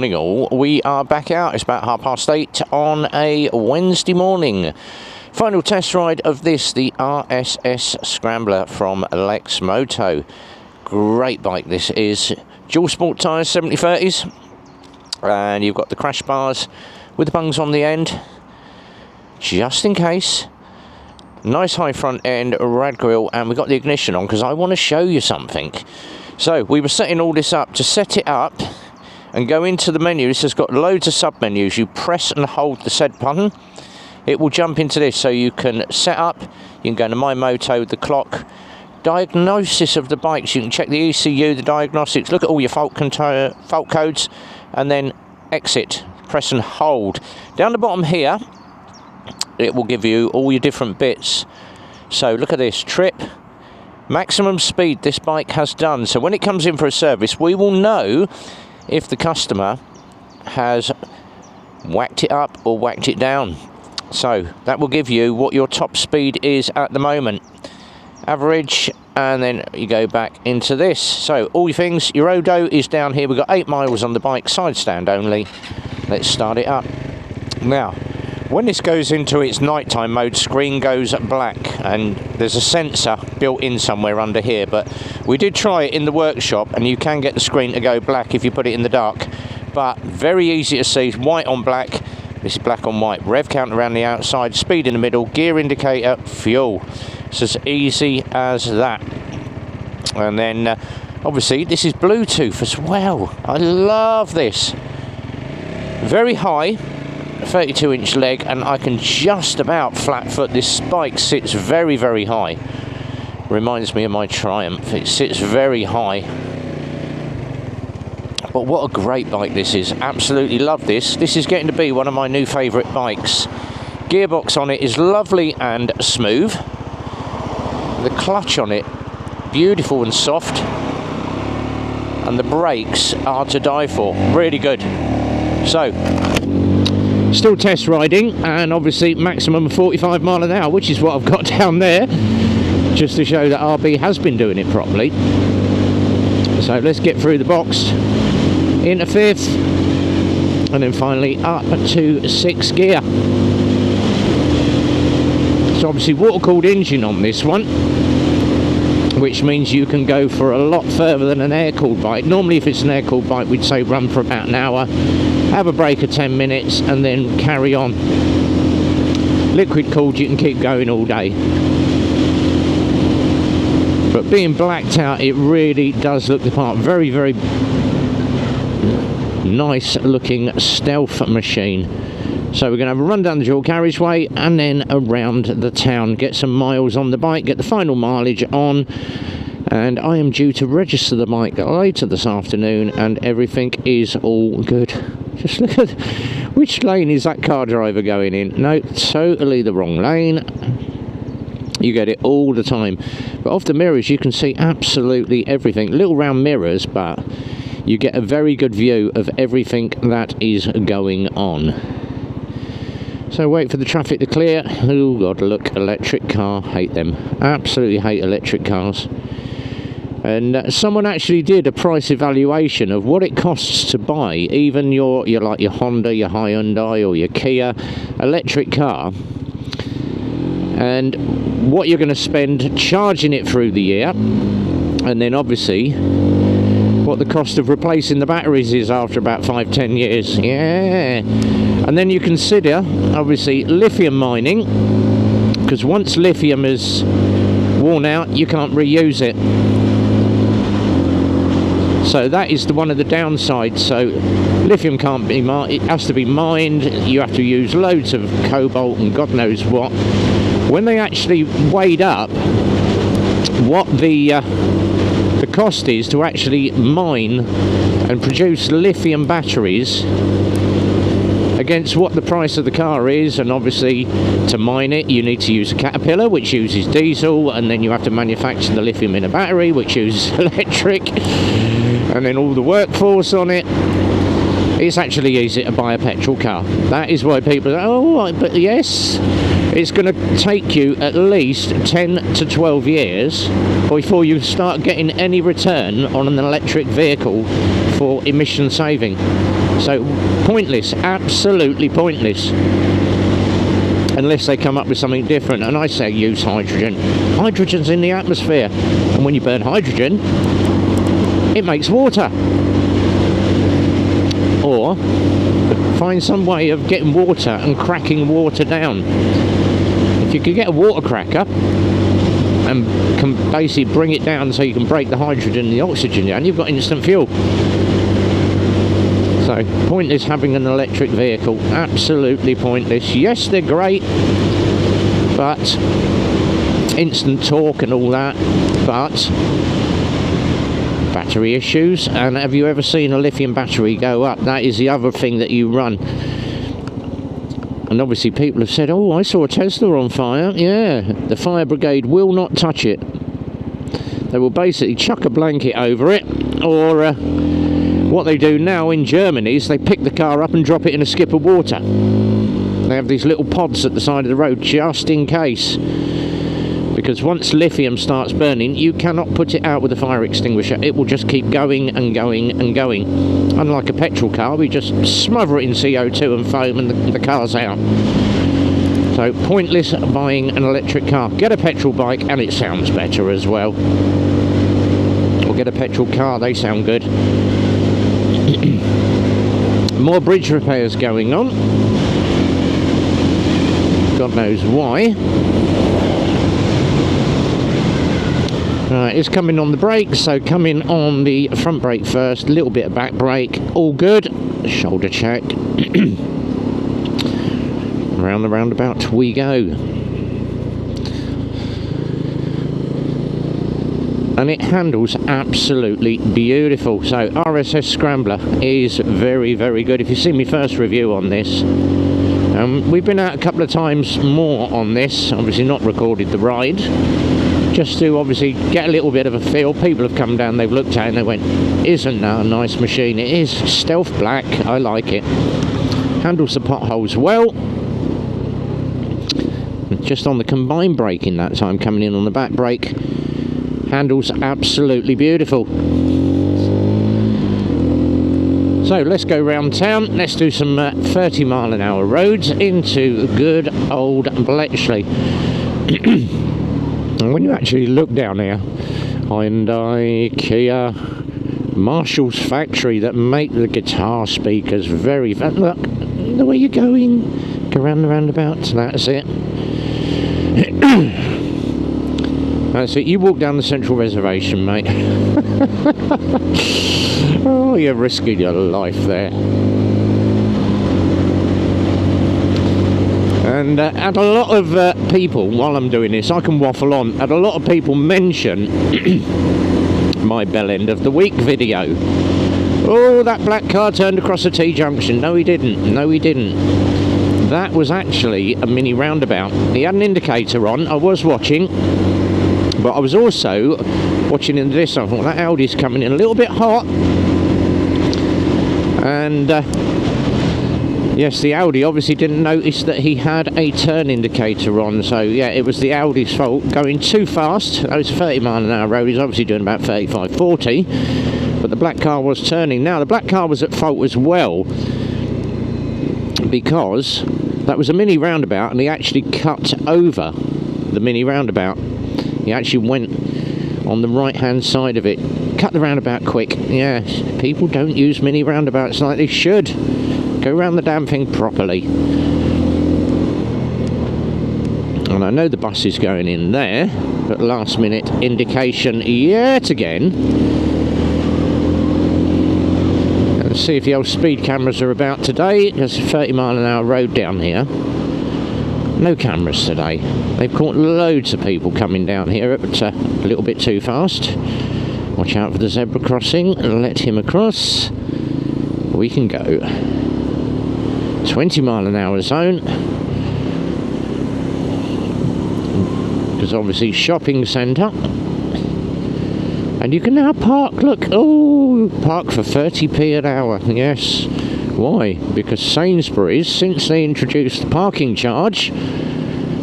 morning all. We are back out. It's about 8:30 on a Wednesday morning. Final test ride of this, the RSS Scrambler from Lexmoto. Great bike this is. Dual sport tyres, 70/30s. And you've got the crash bars with the bungs on the end, just in case. Nice high front end, rad grille, and we've got the ignition on because I want to show you something. So we were setting all this up. To set it up and go into the menu, this has got loads of sub menus. You press and hold the said button, it will jump into this, so you can set up, you can go into My Moto, the clock, diagnosis of the bikes, you can check the ECU, the diagnostics, look at all your fault codes, and then exit, press and hold. Down the bottom here, it will give you all your different bits. So look at this, trip, maximum speed this bike has done. So when it comes in for a service, we will know if the customer has whacked it up or whacked it down. So that will give you what your top speed is at the moment, average, and then you go back into this. So all your things, your odo is down here. We've got 8 miles on the bike, side stand only. Let's start it up. Now, when this goes into its nighttime mode, screen goes black, and there's a sensor built in somewhere under here, but we did try it in the workshop, and you can get the screen to go black if you put it in the dark, but very easy to see, white on black. This is black on white. Rev count around the outside, speed in the middle, gear indicator, fuel. It's as easy as that. And then obviously this is Bluetooth as well. I love this. Very high, 32-inch leg, and I can just about flat foot. This bike sits very, very high. Reminds me of my Triumph. It sits very high. But what a great bike this is. Absolutely love this. This is getting to be one of my new favourite bikes. Gearbox on it is lovely and smooth. The clutch on it, beautiful and soft. And the brakes are to die for. Really good. So, still test riding, and obviously maximum of 45 mile an hour, which is what I've got down there, just to show that RB has been doing it properly. So let's get through the box, into 5th, and then finally up to 6th gear. So obviously water-cooled engine on this one, which means you can go for a lot further than an air-cooled bike. Normally if it's an air-cooled bike, we'd say run for about an hour, have a break of 10 minutes, and then carry on. Liquid cooled, you can keep going all day. But being blacked out, it really does look the part. Very, very nice looking stealth machine. So we're going to have a run down the dual carriageway and then around the town, get some miles on the bike, get the final mileage on, and I am due to register the bike later this afternoon, and everything is all good. Just look at, which lane is that car driver going in? No, totally the wrong lane. You get it all the time. But off the mirrors you can see absolutely everything. Little round mirrors, but you get a very good view of everything that is going on. So wait for the traffic to clear. Oh god, look, electric car, hate them. Absolutely hate electric cars. And someone actually did a price evaluation of what it costs to buy even your like your Honda, your Hyundai or your Kia electric car, and what you're going to spend charging it through the year, and then obviously what the cost of replacing the batteries is after about 5-10 years. Yeah. And then you consider obviously lithium mining, because once lithium is worn out you can't reuse it. So that is one of the downsides. So lithium can't be mined, it has to be mined, you have to use loads of cobalt and God knows what. When they actually weighed up what the cost is to actually mine and produce lithium batteries against what the price of the car is, and obviously to mine it you need to use a Caterpillar which uses diesel, and then you have to manufacture the lithium in a battery which uses electric, and then all the workforce on it. It's actually easy to buy a petrol car. That is why people are, oh, but yes, it's going to take you at least 10 to 12 years before you start getting any return on an electric vehicle for emission saving. So pointless, absolutely pointless, unless they come up with something different. And I say use hydrogen. Hydrogen's in the atmosphere, and when you burn hydrogen, it makes water. Or find some way of getting water and cracking water down. If you could get a water cracker and can basically bring it down so you can break the hydrogen and the oxygen down, you've got instant fuel. So pointless having an electric vehicle, absolutely pointless. Yes, they're great, but instant torque and all that, but battery issues. And have you ever seen a lithium battery go up? That is the other thing that you run. And obviously people have said, oh, I saw a Tesla on fire. Yeah, the fire brigade will not touch it. They will basically chuck a blanket over it, or what they do now in Germany is they pick the car up and drop it in a skip of water. They have these little pods at the side of the road just in case. Because once lithium starts burning, you cannot put it out with a fire extinguisher. It will just keep going and going and going. Unlike a petrol car, we just smother it in CO2 and foam and the car's out. So pointless buying an electric car. Get a petrol bike and it sounds better as well. Or get a petrol car, they sound good. More bridge repairs going on. God knows why. Right, it's coming on the brakes, so coming on the front brake first, a little bit of back brake, all good. Shoulder check. Round the roundabout we go. And it handles absolutely beautiful. So RSS Scrambler is very, very good. If you've seen my first review on this, we've been out a couple of times more on this, obviously not recorded the ride, just to obviously get a little bit of a feel. People have come down, they've looked at it and they went, isn't that a nice machine? It is stealth black, I like it. Handles the potholes well. Just on the combined braking that time, coming in on the back brake, handles absolutely beautiful. So let's go round town, let's do some 30 mile an hour roads into good old Bletchley. And when you actually look down here, Hyundai, Kia, Marshall's factory that make the guitar speakers, very look, the way you're going, go round the roundabout, that's it. That's it, you walk down the central reservation, mate. Oh, you're risking your life there. And a lot of people, while I'm doing this, I can waffle on, and a lot of people mention my bell end of the week video. Oh, that black car turned across a T-junction. No, he didn't. No, he didn't. That was actually a mini roundabout. He had an indicator on. I was watching, but I was also watching in this. I thought that Audi's coming in a little bit hot. And yes, the Audi obviously didn't notice that he had a turn indicator on. So yeah, it was the Audi's fault, going too fast. That was 30 mile an hour road. He's obviously doing about 35, 40. But the black car was turning. Now, the black car was at fault as well, because that was a mini roundabout and he actually cut over the mini roundabout. He actually went on the right hand side of it, cut the roundabout quick. Yes, people don't use mini roundabouts like they should. Go around the damn thing properly. And I know the bus is going in there, but last minute indication yet again. Let's see if the old speed cameras are about today. There's a 30 mile an hour road down here. No cameras today. They've caught loads of people coming down here at a little bit too fast. Watch out for the zebra crossing. Let him across. We can go. 20 mile an hour zone. Because obviously shopping centre. And you can now park, look, oh, park for 30p an hour. Yes, Why? Because Sainsbury's, since they introduced the parking charge,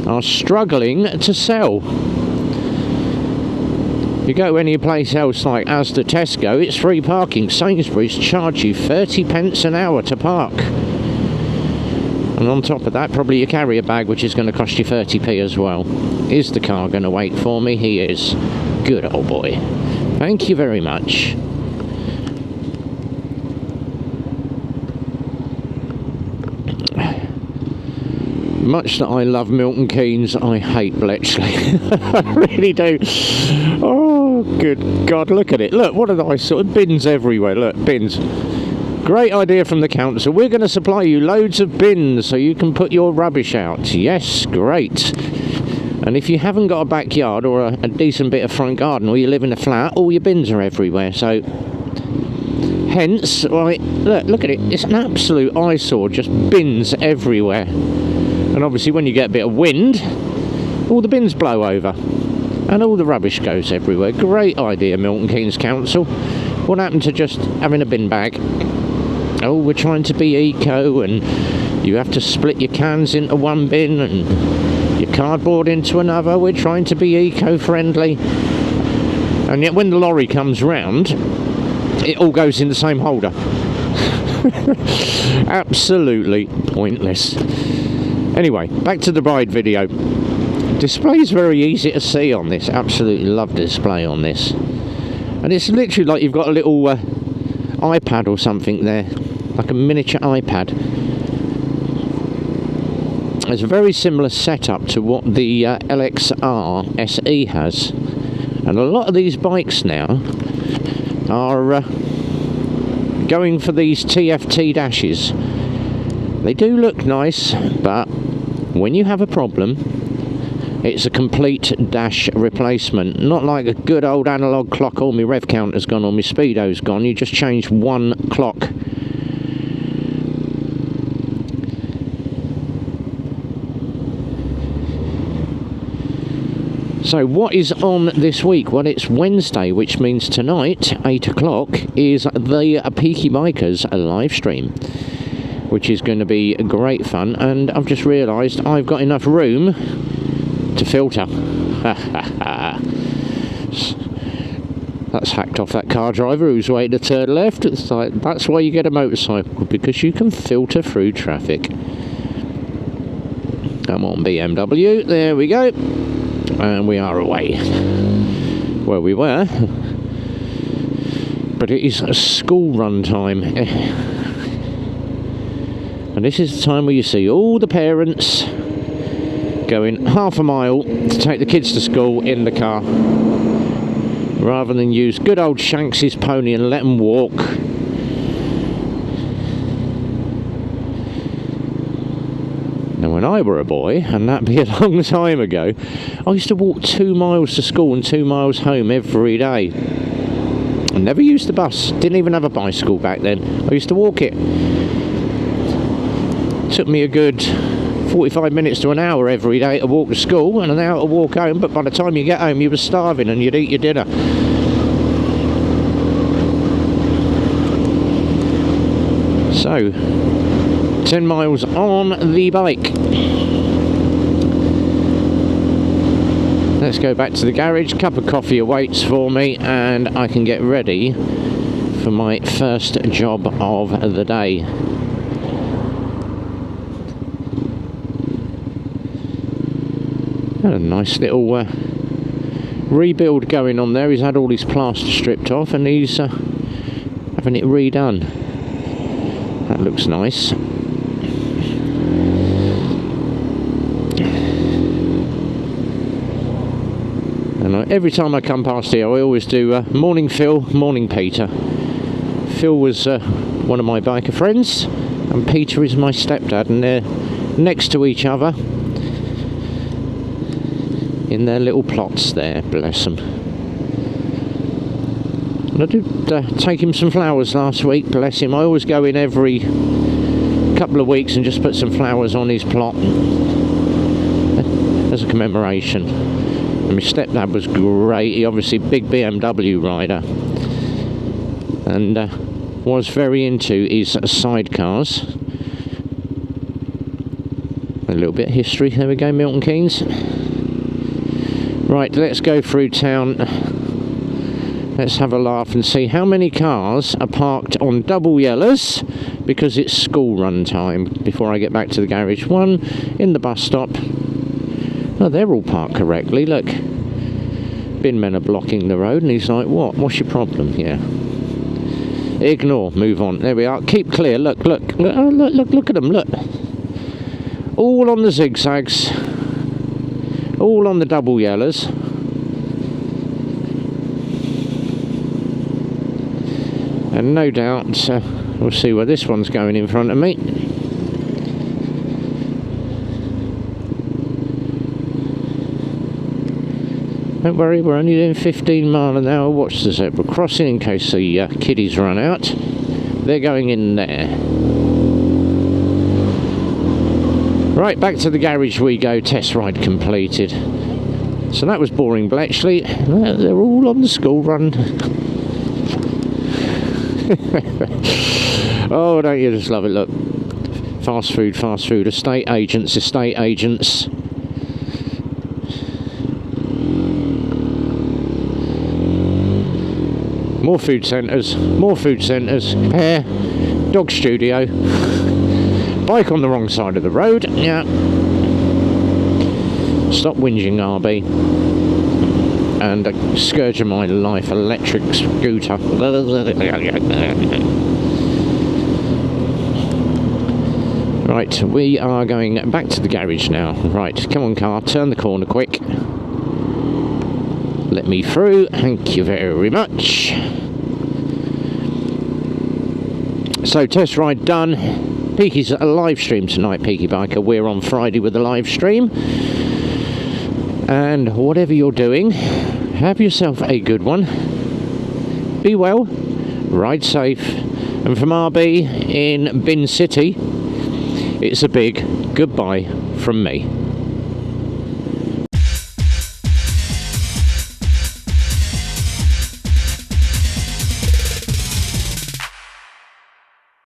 are struggling to sell. You go any place else like Asda, Tesco, it's free parking. Sainsbury's charge you 30 pence an hour to park. And on top of that, probably your carrier bag, which is going to cost you 30p as well. Is the car going to wait for me? He is. Good old boy. Thank you very much. Much that I love Milton Keynes, I hate Bletchley. I really do. Oh, good God, look at it. Look, what a nice sort of bins everywhere. Look, bins. Great idea from the council. We're going to supply you loads of bins so you can put your rubbish out. Yes, great. And if you haven't got a backyard or a decent bit of front garden, or you live in a flat, all your bins are everywhere. So, hence, right, look at it. It's an absolute eyesore, just bins everywhere. And obviously when you get a bit of wind, all the bins blow over and all the rubbish goes everywhere. Great idea, Milton Keynes Council. What happened to just having a bin bag? Oh, we're trying to be eco, and you have to split your cans into one bin and your cardboard into another. We're trying to be eco-friendly. And yet when the lorry comes round, it all goes in the same holder. Absolutely pointless. Anyway, back to the ride video. Display is very easy to see on this. Absolutely love the display on this. And it's literally like you've got a little iPad or something there. Like a miniature iPad. It's a very similar setup to what the LXR SE has. And a lot of these bikes now are going for these TFT dashes. They do look nice, but when you have a problem, it's a complete dash replacement. Not like a good old analog clock. All my rev counter's gone, all my speedo's gone. You just change one clock. So what is on this week? Well, it's Wednesday, which means tonight, 8 o'clock, is the Peaky Bikers live stream, which is going to be great fun. And I've just realised I've got enough room to filter. That's hacked off that car driver who's waiting to turn left. It's like, that's why you get a motorcycle, because you can filter through traffic. Come on, BMW, there we go. And we are away. Well, we were, but it is a school run time. And this is the time where you see all the parents going half a mile to take the kids to school in the car, rather than use good old Shanks's pony and let them walk. Now, when I were a boy, and that'd be a long time ago, I used to walk 2 miles to school and 2 miles home every day. I never used the bus, didn't even have a bicycle back then. I used to walk it. Took me a good 45 minutes to an hour every day to walk to school, and an hour to walk home, but by the time you get home you were starving and you'd eat your dinner. So, 10 miles on the bike. Let's go back to the garage. Cup of coffee awaits for me, and I can get ready for my first job of the day. Had a nice little rebuild going on there. He's had all his plaster stripped off and he's having it redone. That looks nice. And every time I come past here I always do morning Phil, morning Peter. Phil was one of my biker friends and Peter is my stepdad, and they're next to each other in their little plots there, bless them. And I did take him some flowers last week, bless him. I always go in every couple of weeks and just put some flowers on his plot as a commemoration. And my stepdad was great. He obviously big BMW rider, and was very into is sidecars. A little bit of history. There we go, Milton Keynes. Right, let's go through town. Let's have a laugh and see how many cars are parked on double yellows because it's school run time before I get back to the garage. One in the bus stop. Oh, they're all parked correctly, look. Bin men are blocking the road and he's like, what? What's your problem? Yeah. Ignore, move on. There we are. Keep clear. Look, look. Look at them, look. All on the zigzags. All on the double yellows. And no doubt we'll see where this one's going in front of me. Don't worry, we're only doing 15 mile an hour. Watch the zebra crossing in case the kiddies run out. They're going in there. Right, back to the garage we go. Test ride completed. So that was boring, Bletchley. They're all on the school run. Oh, don't you just love it? Look, fast food, estate agents. More food centres, hair, dog studio, bike on the wrong side of the road, yeah. Stop whinging, RB. And a scourge of my life, electric scooter. Right, we are going back to the garage now. Right, come on car, turn the corner quick. Let me through, thank you very much. So test ride done. Peaky's at a live stream tonight, Peaky Biker. We're on Friday with a live stream. And whatever you're doing, have yourself a good one. Be well, ride safe. And from RB in Bin City, it's a big goodbye from me.